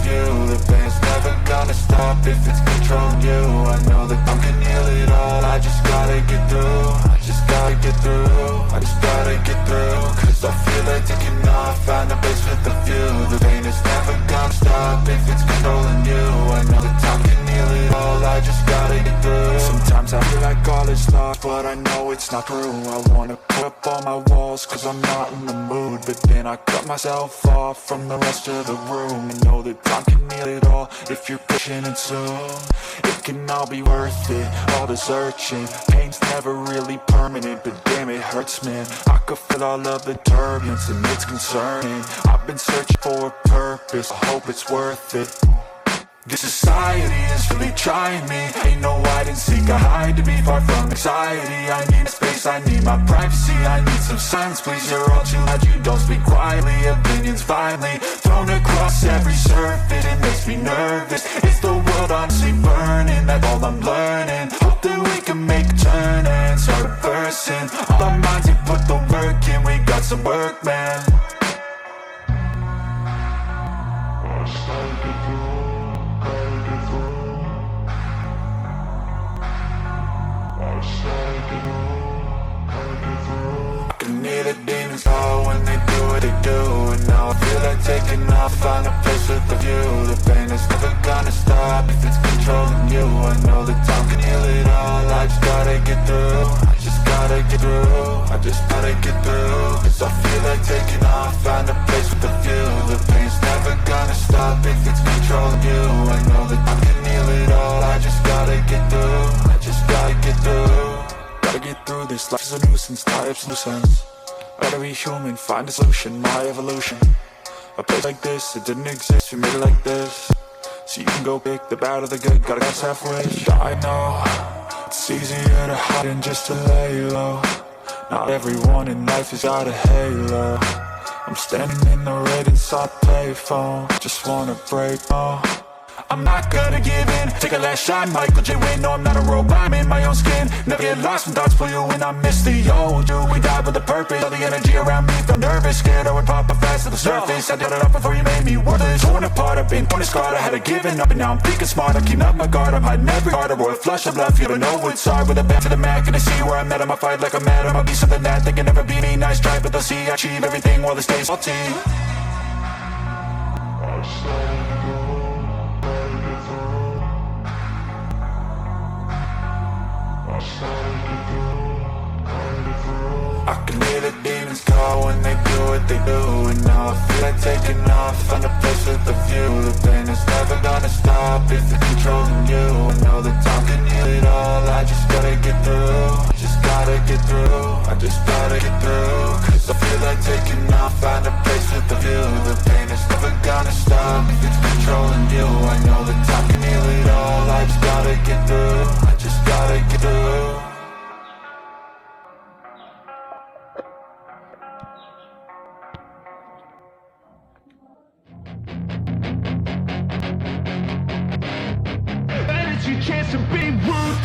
view. The pain's never gonna stop if it's controlling you. I know that I can heal it all, I just gotta get through. I just gotta get through, I just gotta get through. Cause I feel like taking off, find a place with a view. The pain is never gonna stop if it's controlling you. I know that time can heal it all, I just gotta get through. Sometimes I feel like all is lost, but I know it's not true. I wanna put up all my walls cause I'm not in the mood, but then I cut myself off from the rest of the room. I know that time can heal it all if you're pushing it soon. It can all be worth it, all the searching. Pain's never really permanent, but damn it hurts, man. I could feel all of the turbulence and it's concerning. I've been searching for a purpose, I hope it's worth it. This society is really trying me. Ain't no hide and seek, I hide to be far from anxiety. I need space, I need my privacy, I need some silence, please. You're all too loud, you don't speak quietly. Opinions violently thrown across every surface, it makes me nervous. It's the world honestly burning, that's all I'm learning. Hope that we can make a turn and start reversing. All our minds and put the work in, we got some work, man. I can hear the demons call when they do what they do. And now I feel like taking off, find a place with a view. The pain is never gonna stop if it's controlling you. I know that time can heal it all, I just gotta get through. I just gotta get through, I just gotta get through. Cause I feel like taking off, find a place with a view. The pain's never gonna stop if it's controlling you. I know that I can heal it all, I just gotta get through. I just gotta get through. Gotta get through this, life is a nuisance, types no sense. Gotta be human, find a solution, my evolution. A place like this, it didn't exist, we made it like this. So you can go pick the bad or the good, gotta guess halfway. I know, it's easier to hide than just to lay low. Not everyone in life has got a halo. I'm standing in the red inside payphone, just wanna break, oh. I'm not gonna give in, take a last shot, Michael J. Win. No, I'm not a robot, I'm in my own skin. Never get lost when thoughts pull you in, I miss the old you. We died with a purpose, all the energy around me felt nervous. Scared I would pop up fast to the surface. I did it up before you made me worthless. Torn apart, I've been torn and scarred. I had to give up and now I'm thinking smart. I'm keeping up my guard, I'm hiding every heart. A royal flush of love, you don't know what's hard. With a back to the mat, gonna see where I'm at. I'ma fight like I'm mad, I'ma be something that they can never be me. Nice try, but they'll see I achieve everything while they stay salty. I can hear the demons call when they do what they do. And now I feel like taking off, find a place with a view. The pain is never gonna stop if it's controlling you. I know that time can heal it all, I just gotta get through. I just gotta get through, I just gotta get through. Cause I feel like taking off, find a place with a view. The pain is never gonna stop if it's controlling you. I know that time can heal it all, I just gotta get through. I just gotta get through.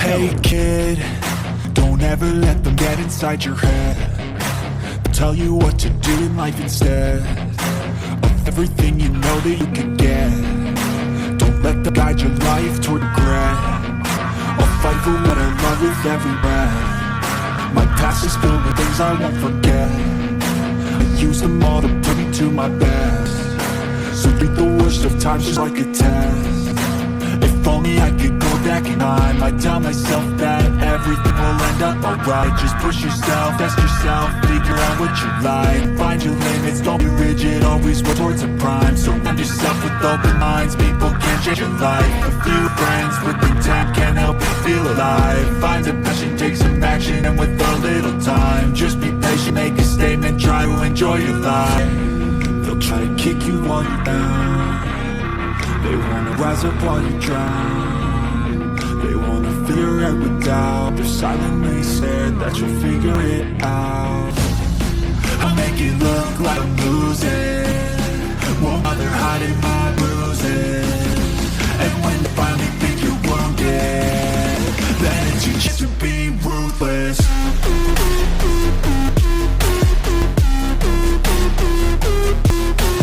Hey kid, don't ever let them get inside your head. They'll tell you what to do in life instead of everything you know that you can get. Don't let them guide your life toward regret. I'll fight for what I love with every breath. My past is filled with things I won't forget. I use them all to put me to my best. So treat the worst of times just like a test. If only I could go back in time, I'd tell myself that everything will end up alright. Just push yourself, test yourself, figure out what you like. Find your limits, don't be rigid, always work towards a prime. Surround yourself with open minds, people can change your life. A few friends with intent can help you feel alive. Find a passion, take some action, and with a little time, just be patient, make a statement, try to enjoy your life. They'll try to kick you while you're down. They wanna rise up while you drown. They wanna fill your head with doubt. They're silently scared that you'll figure it out. I'll make it look like I'm losing.